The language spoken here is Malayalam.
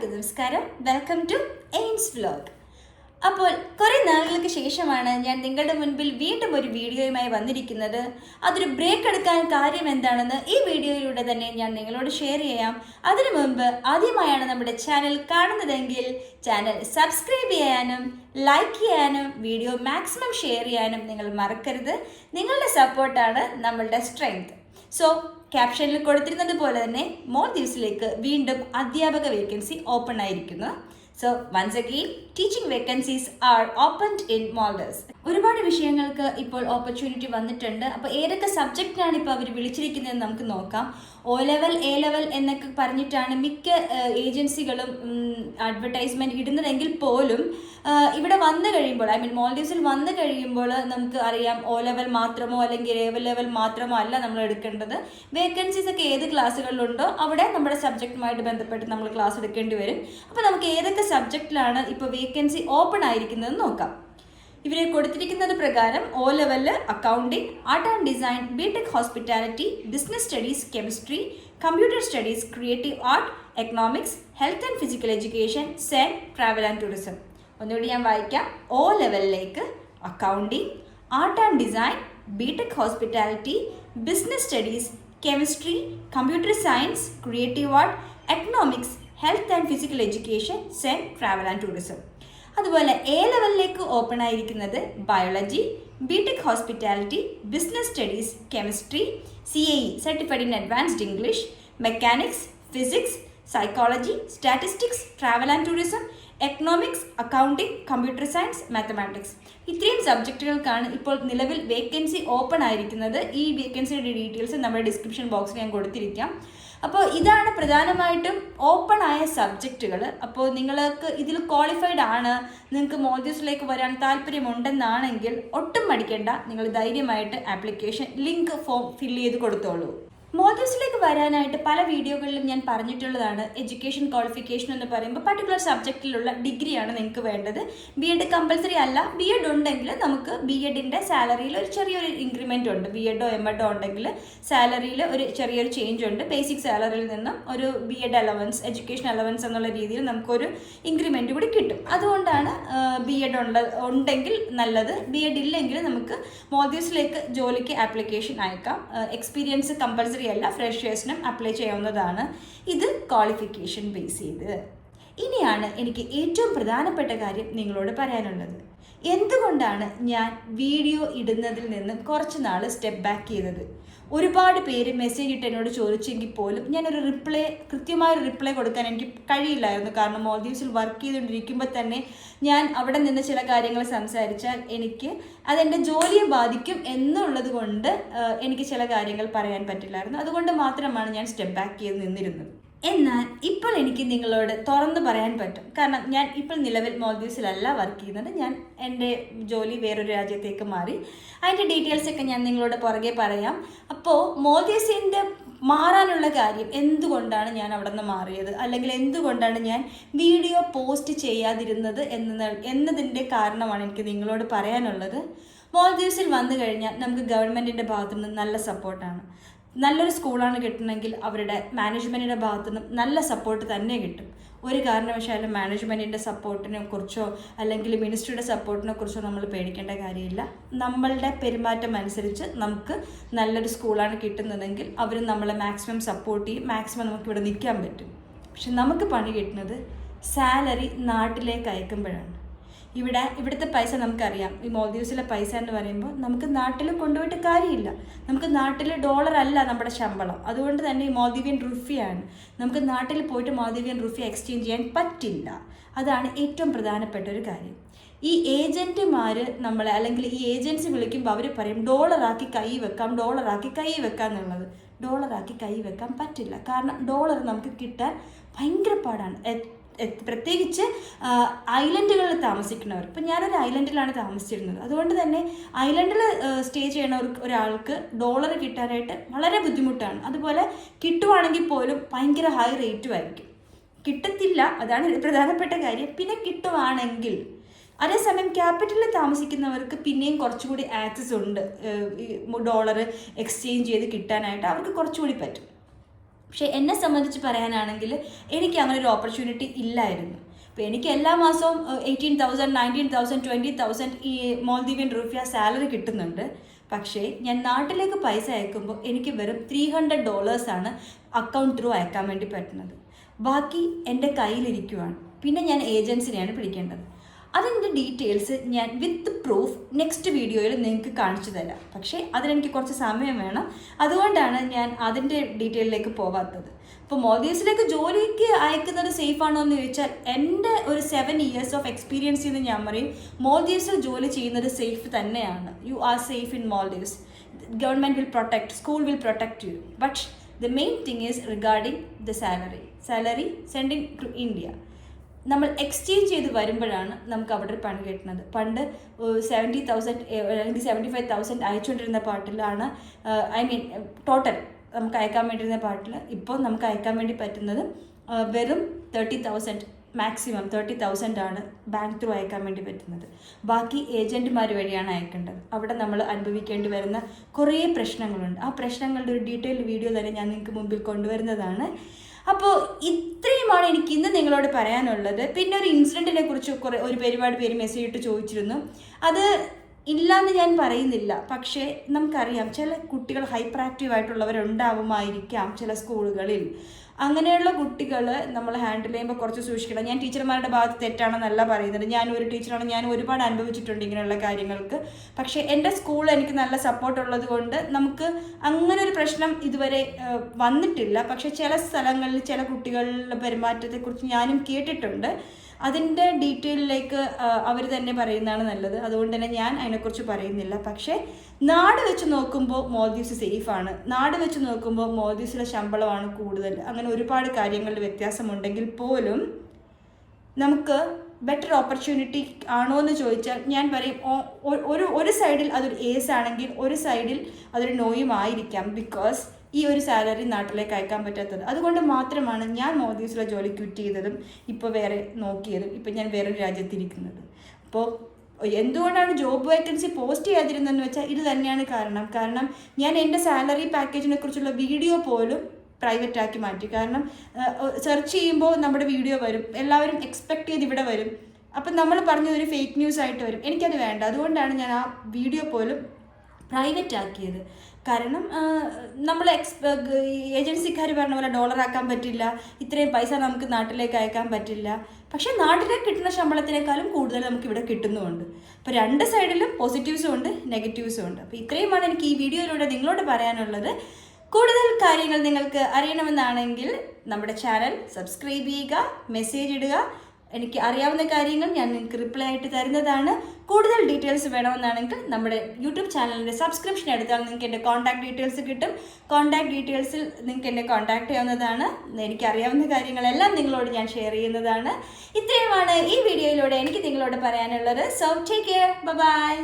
എല്ലാവർക്കും നമസ്കാരം. Welcome to Aims vlog. അപ്പോൾ കുറേ നാളുകൾക്ക് ശേഷമാണ് ഞാൻ നിങ്ങളുടെ മുൻപിൽ വീണ്ടും ഒരു വീഡിയോയുമായി വന്നിരിക്കുന്നത്. അതൊരു ബ്രേക്ക് എടുക്കാൻ കാര്യം എന്താണെന്ന് ഈ വീഡിയോയിലൂടെ തന്നെ ഞാൻ നിങ്ങളോട് ഷെയർ ചെയ്യാം. അതിനു മുൻപ് ആദ്യമായാണ് നമ്മുടെ ചാനൽ കാണുന്നതെങ്കിൽ ചാനൽ സബ്സ്ക്രൈബ് ചെയ്യാനും ലൈക്ക് ചെയ്യാനും വീഡിയോ മാക്സിമം ഷെയർ ചെയ്യാനും നിങ്ങൾ മറക്കരുത്. നിങ്ങളുടെ സപ്പോർട്ടാണ് നമ്മളുടെ സ്ട്രെങ്ത്. സോ ക്യാപ്ഷനിൽ കൊടുത്തിരുന്നത് പോലെ തന്നെ മോൾഡീവ്സിലേക്ക് വീണ്ടും അധ്യാപക വേക്കൻസി ഓപ്പൺ ആയിരിക്കുന്നു. So once again teaching vacancies are opened in Maldives. ഒരുപാട് വിഷയങ്ങൾക്ക് ഇപ്പോൾ ഓപ്പർച്യൂണിറ്റി വന്നിട്ടുണ്ട്. അപ്പോൾ ഏതൊക്കെ സബ്ജക്റ്റിനാണ് ഇപ്പോൾ അവർ വിളിച്ചിരിക്കുന്നതെന്ന് നമുക്ക് നോക്കാം. O ലെവൽ A ലെവൽ എന്നൊക്കെ പറഞ്ഞിട്ടാണ് മിക്ക ഏജൻസികളും അഡ്വർടൈസ്മെൻറ്റ് ഇടുന്നതെങ്കിൽ പോലും ഇവിടെ വന്നു കഴിയുമ്പോൾ മോൾഡീവ്സിൽ വന്നു കഴിയുമ്പോൾ നമുക്ക് അറിയാം O ലെവൽ മാത്രമോ അല്ലെങ്കിൽ A ലെവൽ മാത്രമോ അല്ല നമ്മൾ എടുക്കേണ്ടത്. വേക്കൻസീസ് ഒക്കെ ഏത് ക്ലാസ്സുകളിലുണ്ടോ അവിടെ നമ്മുടെ സബ്ജക്റ്റുമായിട്ട് ബന്ധപ്പെട്ട് നമ്മൾ ക്ലാസ് എടുക്കേണ്ടി വരും. അപ്പോൾ നമുക്ക് ഏതൊക്കെ സബ്ജക്റ്റിലാണ് ഇപ്പോൾ വേക്കൻസി ഓപ്പൺ ആയിരിക്കുന്നതെന്ന് നോക്കാം. ഇവരെ കൊടുത്തിരിക്കുന്നത് പ്രകാരം O ലെവലിൽ accounting, art and design, BTech hospitality, business studies, chemistry, computer studies, creative art, economics, health and physical education, സെൻ, ട്രാവൽ ആൻഡ് ടൂറിസം. ഒന്നുകൂടി ഞാൻ വായിക്കാം. O ലെവലിലേക്ക് accounting, art and design, BTech hospitality, business studies, chemistry, computer science, creative art, economics, health and physical education, സെൻ, ട്രാവൽ ആൻഡ് ടൂറിസം. അതുപോലെ A ലെവലിലേക്ക് ഓപ്പൺ ആയിരിക്കുന്നത് biology, BTech hospitality, business studies, chemistry, CAE certified in advanced English, mechanics, physics, psychology, statistics, travel and tourism, economics, accounting, computer science, mathematics. ഇത്രയും സബ്ജക്റ്റുകൾക്കാണ് ഇപ്പോൾ നിലവിൽ വേക്കൻസി ഓപ്പൺ ആയിരിക്കുന്നത്. ഈ വേക്കൻസിയുടെ ഡീറ്റെയിൽസ് നമ്മുടെ ഡിസ്ക്രിപ്ഷൻ ബോക്സിൽ ഞാൻ കൊടുത്തിരിക്കാം. അപ്പോൾ ഇതാണ് പ്രധാനമായിട്ടും ഓപ്പൺ ആയ സബ്ജക്റ്റുകൾ. അപ്പോൾ നിങ്ങൾക്ക് ഇതിൽ ക്വാളിഫൈഡ് ആണ്, നിങ്ങൾക്ക് മോൾഡീവ്സിലേക്ക് വരാൻ താല്പര്യമുണ്ടെന്നാണെങ്കിൽ ഒട്ടും മടിക്കേണ്ട, നിങ്ങൾ ധൈര്യമായിട്ട് ആപ്ലിക്കേഷൻ ലിങ്ക് ഫോം ഫില്ല് ചെയ്ത് കൊടുത്തോളൂ. മോൾഡീവ്സിലേക്ക് വരാനായിട്ട് പല വീഡിയോകളിലും ഞാൻ പറഞ്ഞിട്ടുള്ളതാണ്. എഡ്യൂക്കേഷൻ ക്വാളിഫിക്കേഷൻ എന്ന് പറയുമ്പോൾ പർട്ടിക്കുലർ സബ്ജക്റ്റിലുള്ള ഡിഗ്രിയാണ് നിങ്ങൾക്ക് വേണ്ടത്. BEd കമ്പൽസറി അല്ല. BEd ഉണ്ടെങ്കിൽ നമുക്ക് BEdൻ്റെ സാലറിയിൽ ഒരു ചെറിയൊരു ഇൻക്രിമെൻ്റ് ഉണ്ട്. BEdോ MEdോ ഉണ്ടെങ്കിൽ സാലറിയിൽ ഒരു ചെറിയൊരു ചേഞ്ച് ഉണ്ട്. ബേസിക് സാലറിയിൽ നിന്നും ഒരു BEd അലവൻസ്, എഡ്യൂക്കേഷൻ അലവൻസ് എന്നുള്ള രീതിയിൽ നമുക്കൊരു ഇൻക്രിമെൻറ്റ് കൂടി കിട്ടും. അതുകൊണ്ടാണ് BEd ഉണ്ടെങ്കിൽ നല്ലത്. BEd ഇല്ലെങ്കിൽ നമുക്ക് മോൾഡീവ്സിലേക്ക് ജോലിക്ക് ആപ്ലിക്കേഷൻ അയക്കാം. എക്സ്പീരിയൻസ് കമ്പൽസറി അല്ല, ഫ്രഷേഴ്സിനും അപ്ലൈ ചെയ്യാവുന്നതാണ്. ഇത് ക്വാളിഫിക്കേഷൻ ബേസ് ചെയ്ത്. ഇനിയാണ് എനിക്ക് ഏറ്റവും പ്രധാനപ്പെട്ട കാര്യം നിങ്ങളോട് പറയാനുള്ളത്. എന്തുകൊണ്ടാണ് ഞാൻ വീഡിയോ ഇടുന്നതിൽ നിന്ന് കുറച്ച് നാൾ സ്റ്റെപ്പ് ബാക്ക് ചെയ്തത്? ഒരുപാട് പേര് മെസ്സേജ് ഇട്ട് എന്നോട് ചോദിച്ചെങ്കിൽ പോലും ഞാനൊരു കൃത്യമായൊരു റിപ്ലൈ കൊടുക്കാൻ എനിക്ക് കഴിയില്ലായിരുന്നു. കാരണം മോൾഡീവ്സിൽ വർക്ക് ചെയ്തുകൊണ്ടിരിക്കുമ്പോൾ തന്നെ ഞാൻ അവിടെ നിന്ന് ചില കാര്യങ്ങൾ സംസാരിച്ചാൽ അതെൻ്റെ ജോലിയെ ബാധിക്കും എന്നുള്ളത് കൊണ്ട് എനിക്ക് ചില കാര്യങ്ങൾ പറയാൻ പറ്റില്ലായിരുന്നു. അതുകൊണ്ട് മാത്രമാണ് ഞാൻ സ്റ്റെപ്പ് ബാക്ക് ചെയ്ത് നിന്നിരുന്നത്. എന്നാൽ ഇപ്പോൾ എനിക്ക് നിങ്ങളോട് തുറന്ന് പറയാൻ പറ്റും. കാരണം ഞാൻ ഇപ്പോൾ നിലവിൽ മോൾഡീവ്സിലല്ല വർക്ക് ചെയ്യുന്നത്. ഞാൻ എൻ്റെ ജോലി വേറൊരു രാജ്യത്തേക്ക് മാറി. അതിൻ്റെ ഡീറ്റെയിൽസൊക്കെ ഞാൻ നിങ്ങളോട് പുറകെ പറയാം. അപ്പോൾ മോൾഡീവ്സിൻ്റെ മാറാനുള്ള കാര്യം, എന്തുകൊണ്ടാണ് ഞാൻ അവിടെ നിന്ന് മാറിയത്, അല്ലെങ്കിൽ എന്തുകൊണ്ടാണ് ഞാൻ വീഡിയോ പോസ്റ്റ് ചെയ്യാതിരുന്നത് എന്നതിൻ്റെ കാരണമാണ് എനിക്ക് നിങ്ങളോട് പറയാനുള്ളത്. മോൾഡീവ്സിൽ വന്നു കഴിഞ്ഞാൽ നമുക്ക് ഗവൺമെൻറ്റിൻ്റെ ഭാഗത്തു നിന്ന് നല്ല സപ്പോർട്ടാണ്. നല്ലൊരു സ്കൂളാണ് കിട്ടണമെങ്കിൽ അവരുടെ മാനേജ്മെൻറ്റിൻ്റെ ഭാഗത്തു നിന്നും നല്ല സപ്പോർട്ട് തന്നെ കിട്ടും. ഒരു കാരണവശാലും മാനേജ്മെൻറ്റിൻ്റെ സപ്പോർട്ടിനെ കുറിച്ചോ അല്ലെങ്കിൽ മിനിസ്ട്രിയുടെ സപ്പോർട്ടിനെ കുറിച്ചോ നമ്മൾ പേടിക്കേണ്ട കാര്യമില്ല. നമ്മളുടെ പെരുമാറ്റം അനുസരിച്ച് നമുക്ക് നല്ലൊരു സ്കൂളാണ് കിട്ടുന്നതെങ്കിൽ അവർ നമ്മളെ മാക്സിമം സപ്പോർട്ട് ചെയ്യും. മാക്സിമം നമുക്കിവിടെ നിൽക്കാൻ പറ്റും. പക്ഷെ നമുക്ക് പണി കിട്ടുന്നത് സാലറി നാട്ടിലേക്ക് അയക്കുമ്പോഴാണ്. ഇവിടുത്തെ പൈസ നമുക്കറിയാം. ഈ മോൾഡീവ്സിലെ പൈസ എന്ന് പറയുമ്പോൾ നമുക്ക് നാട്ടിൽ കൊണ്ടുപോയിട്ട് കാര്യമില്ല. നമുക്ക് നാട്ടിൽ ഡോളർ അല്ല നമ്മുടെ ശമ്പളം. അതുകൊണ്ട് തന്നെ ഈ മോൾഡീവിയൻ റുപ്പിയാണ്. നമുക്ക് നാട്ടിൽ പോയിട്ട് മോൾഡീവിയൻ റുപ്പി എക്സ്ചേഞ്ച് ചെയ്യാൻ പറ്റില്ല. അതാണ് ഏറ്റവും പ്രധാനപ്പെട്ട ഒരു കാര്യം. ഈ ഏജൻറ്റുമാർ നമ്മളെ അല്ലെങ്കിൽ ഈ ഏജൻസി വിളിക്കുമ്പോൾ അവർ പറയും ഡോളറാക്കി കൈ വെക്കാം എന്നുള്ളത്. ഡോളറാക്കി കൈ വെക്കാൻ പറ്റില്ല. കാരണം ഡോളർ നമുക്ക് കിട്ടാൻ ഭയങ്കര പാടാണ്. പ്രത്യേകിച്ച് ഐലൻഡുകളിൽ താമസിക്കുന്നവർ. ഇപ്പം ഞാനൊരു ഐലൻഡിലാണ് താമസിച്ചിരുന്നത്. അതുകൊണ്ട് തന്നെ ഐലൻഡിൽ സ്റ്റേ ചെയ്യുന്ന ഒരാൾക്ക് ഡോളർ കിട്ടാനായിട്ട് വളരെ ബുദ്ധിമുട്ടാണ്. അതുപോലെ കിട്ടുവാണെങ്കിൽ പോലും ഭയങ്കര ഹൈ റേറ്റും ആയിരിക്കും. കിട്ടത്തില്ല, അതാണ് പ്രധാനപ്പെട്ട കാര്യം. പിന്നെ കിട്ടുവാണെങ്കിൽ അതേസമയം ക്യാപിറ്റലിൽ താമസിക്കുന്നവർക്ക് പിന്നെയും കുറച്ചുകൂടി ആക്സസ് ഉണ്ട്. ഡോളർ എക്സ്ചേഞ്ച് ചെയ്ത് കിട്ടാനായിട്ട് അവർക്ക് കുറച്ചുകൂടി പറ്റും. പക്ഷേ എന്നെ സംബന്ധിച്ച് പറയാനാണെങ്കിൽ എനിക്ക് അങ്ങനെ ഒരു ഓപ്പർച്യൂണിറ്റി ഇല്ലായിരുന്നു. അപ്പോൾ എനിക്ക് എല്ലാ മാസവും 18,000, 19,000, 20,000 ഈ മാൽദീവിയൻ റുപ്യ സാലറി കിട്ടുന്നുണ്ട്. പക്ഷേ ഞാൻ നാട്ടിലേക്ക് പൈസ അയക്കുമ്പോൾ എനിക്ക് വെറും $300 അക്കൗണ്ട് ത്രൂ അയക്കാൻ വേണ്ടി പറ്റുന്നത്. ബാക്കി എൻ്റെ കയ്യിലിരിക്കുവാണ്. പിന്നെ ഞാൻ ഏജൻസിനെയാണ് പിടിക്കേണ്ടത്. അതിൻ്റെ ഡീറ്റെയിൽസ് ഞാൻ വിത്ത് പ്രൂഫ് നെക്സ്റ്റ് വീഡിയോയിൽ നിങ്ങൾക്ക് കാണിച്ചു തരാം. പക്ഷേ അതിനെനിക്ക് കുറച്ച് സമയം വേണം. അതുകൊണ്ടാണ് ഞാൻ അതിൻ്റെ ഡീറ്റെയിലേക്ക് പോവാത്തത്. ഇപ്പോൾ മാൽദീവ്സിലേക്ക് ജോലിക്ക് അയക്കുന്നത് സേഫ് ആണോ എന്ന് ചോദിച്ചാൽ എൻ്റെ ഒരു 7 years ഓഫ് എക്സ്പീരിയൻസ് എന്ന് ഞാൻ പറയും മാൽദീവ്സിൽ ജോലി ചെയ്യുന്നത് സേഫ് തന്നെയാണ്. You are safe in Maldives. Government will protect, school will protect you. But the main thing is regarding the salary sending to India. നമ്മൾ എക്സ്ചേഞ്ച് ചെയ്ത് വരുമ്പോഴാണ് നമുക്ക് അവിടെ ഒരു പണി കിട്ടുന്നത്. പണ്ട് 70,000 അല്ലെങ്കിൽ 75,000 അയച്ചുകൊണ്ടിരുന്ന പാട്ടിലാണ് ടോട്ടൽ നമുക്ക് അയക്കാൻ വേണ്ടിയിരുന്ന പാട്ടിൽ ഇപ്പോൾ നമുക്ക് അയക്കാൻ വേണ്ടി പറ്റുന്നത് വെറും 30,000, മാക്സിമം 30,000 ബാങ്ക് ത്രൂ അയക്കാൻ വേണ്ടി പറ്റുന്നത്. ബാക്കി ഏജൻറ്റുമാർ വഴിയാണ് അയക്കേണ്ടത്. അവിടെ നമ്മൾ അനുഭവിക്കേണ്ടി വരുന്ന കുറേ പ്രശ്നങ്ങളുണ്ട്. ആ പ്രശ്നങ്ങളുടെ ഒരു ഡീറ്റെയിൽഡ് വീഡിയോ തന്നെ ഞാൻ നിങ്ങൾക്ക് മുമ്പിൽ കൊണ്ടുവരുന്നതാണ്. അപ്പോൾ ഇത്രയുമാണ് എനിക്ക് ഇന്ന് നിങ്ങളോട് പറയാനുള്ളത്. പിന്നെ ഒരു ഇൻസിഡൻറ്റിനെ കുറിച്ച് ഒരുപാട് പേര് മെസ്സേജ് ഇട്ട് ചോദിച്ചിരുന്നു. അത് ഇല്ലയെന്ന് ഞാൻ പറയുന്നില്ല. പക്ഷേ നമുക്കറിയാം ചില കുട്ടികൾ ഹൈപ്പർ ആക്റ്റീവ് ആയിട്ടുള്ളവരുണ്ടാവുമായിരിക്കാം ചില സ്കൂളുകളിൽ. അങ്ങനെയുള്ള കുട്ടികൾ നമ്മൾ ഹാൻഡിൽ ചെയ്യുമ്പോൾ കുറച്ച് സൂക്ഷിക്കണം. ഞാൻ ടീച്ചർമാരുടെ ഭാഗത്ത് തെറ്റാണെന്നല്ല പറയുന്നത്. ഞാൻ ഒരു ടീച്ചറാണ്, ഞാൻ ഒരുപാട് അനുഭവിച്ചിട്ടുണ്ട് ഇങ്ങനെയുള്ള കാര്യങ്ങൾക്ക്. പക്ഷേ എൻ്റെ സ്കൂൾ എനിക്ക് നല്ല സപ്പോർട്ട് ഉള്ളത് കൊണ്ട് നമുക്ക് അങ്ങനെ ഒരു പ്രശ്നം ഇതുവരെ വന്നിട്ടില്ല. പക്ഷേ ചില സ്ഥലങ്ങളിൽ ചില കുട്ടികളുടെ പെരുമാറ്റത്തെക്കുറിച്ച് ഞാനും കേട്ടിട്ടുണ്ട്. അതിൻ്റെ ഡീറ്റെയിലേക്ക് അവർ തന്നെ പറയുന്നതാണ് നല്ലത്. അതുകൊണ്ട് തന്നെ ഞാൻ അതിനെക്കുറിച്ച് പറയുന്നില്ല. പക്ഷേ നാട് വെച്ച് നോക്കുമ്പോൾ മാൽദീവ്സ് സേഫാണ്. നാട് വെച്ച് നോക്കുമ്പോൾ മാൽദീവ്സിലെ ശമ്പളമാണ് കൂടുതൽ. അങ്ങനെ ഒരുപാട് കാര്യങ്ങളിൽ വ്യത്യാസമുണ്ടെങ്കിൽ പോലും നമുക്ക് ബെറ്റർ ഓപ്പർച്യൂണിറ്റി ആണോ എന്ന് ചോദിച്ചാൽ ഞാൻ പറയും ഒരു സൈഡിൽ അതൊരു ഏസ് ആണെങ്കിൽ ഒരു സൈഡിൽ അതൊരു നോയും ആയിരിക്കാം. ബിക്കോസ് ഈ ഒരു സാലറി നാട്ടിലേക്ക് അയക്കാൻ പറ്റാത്തത്. അതുകൊണ്ട് മാത്രമാണ് ഞാൻ മാൽദീവ്സിലെ ജോലി ക്വിറ്റ് ചെയ്തതും ഇപ്പോൾ വേറെ നോക്കിയതും ഇപ്പോൾ ഞാൻ വേറൊരു രാജ്യത്തിരിക്കുന്നത്. അപ്പോൾ എന്തുകൊണ്ടാണ് ജോബ് വേക്കൻസി പോസ്റ്റ് ചെയ്യാതിരുന്നതെന്ന് വെച്ചാൽ ഇത് തന്നെയാണ് കാരണം ഞാൻ എൻ്റെ സാലറി പാക്കേജിനെ കുറിച്ചുള്ള വീഡിയോ പോലും പ്രൈവറ്റ് ആക്കി മാറ്റി. കാരണം സെർച്ച് ചെയ്യുമ്പോൾ നമ്മുടെ വീഡിയോ വരും, എല്ലാവരും എക്സ്പെക്ട് ചെയ്ത് ഇവിടെ വരും. അപ്പം നമ്മൾ പറഞ്ഞതൊരു ഫേക്ക് ന്യൂസ് ആയിട്ട് വരും. എനിക്കത് വേണ്ട. അതുകൊണ്ടാണ് ഞാൻ ആ വീഡിയോ പോലും പ്രൈവറ്റ് ആക്കിയത്. കാരണം നമ്മൾ ഏജൻസിക്കാർ പറഞ്ഞ പോലെ ഡോളറാക്കാൻ പറ്റില്ല, ഇത്രയും പൈസ നമുക്ക് നാട്ടിലേക്ക് അയക്കാൻ പറ്റില്ല. പക്ഷേ നാട്ടിലേക്ക് കിട്ടുന്ന ശമ്പളത്തിനേക്കാളും കൂടുതൽ നമുക്കിവിടെ കിട്ടുന്നുമുണ്ട്. അപ്പോൾ രണ്ട് സൈഡിലും പോസിറ്റീവ്സും ഉണ്ട്, നെഗറ്റീവ്സും ഉണ്ട്. അപ്പോൾ ഇത്രയുമാണ് എനിക്ക് ഈ വീഡിയോയിലൂടെ നിങ്ങളോട് പറയാനുള്ളത്. കൂടുതൽ കാര്യങ്ങൾ നിങ്ങൾക്ക് അറിയണമെന്നാണെങ്കിൽ നമ്മുടെ ചാനൽ സബ്സ്ക്രൈബ് ചെയ്യുക, മെസ്സേജ് ഇടുക. എനിക്ക് അറിയാവുന്ന കാര്യങ്ങൾ ഞാൻ നിങ്ങൾക്ക് റിപ്ലൈ ആയിട്ട് തരുന്നതാണ്. കൂടുതൽ ഡീറ്റെയിൽസ് വേണമെന്നാണെങ്കിൽ നമ്മുടെ യൂട്യൂബ് ചാനലിൻ്റെ സബ്സ്ക്രിപ്ഷൻ എടുത്താൽ നിങ്ങൾക്ക് എൻ്റെ കോൺടാക്ട് ഡീറ്റെയിൽസ് കിട്ടും. കോൺടാക്ട് ഡീറ്റെയിൽസിൽ നിങ്ങൾക്ക് എന്നെ കോൺടാക്ട് ചെയ്യാവുന്നതാണ്. എനിക്കറിയാവുന്ന കാര്യങ്ങളെല്ലാം നിങ്ങളോട് ഞാൻ ഷെയർ ചെയ്യുന്നതാണ്. ഇത്രയുമാണ് ഈ വീഡിയോയിലൂടെ എനിക്ക് നിങ്ങളോട് പറയാനുള്ളത്. So take care, by.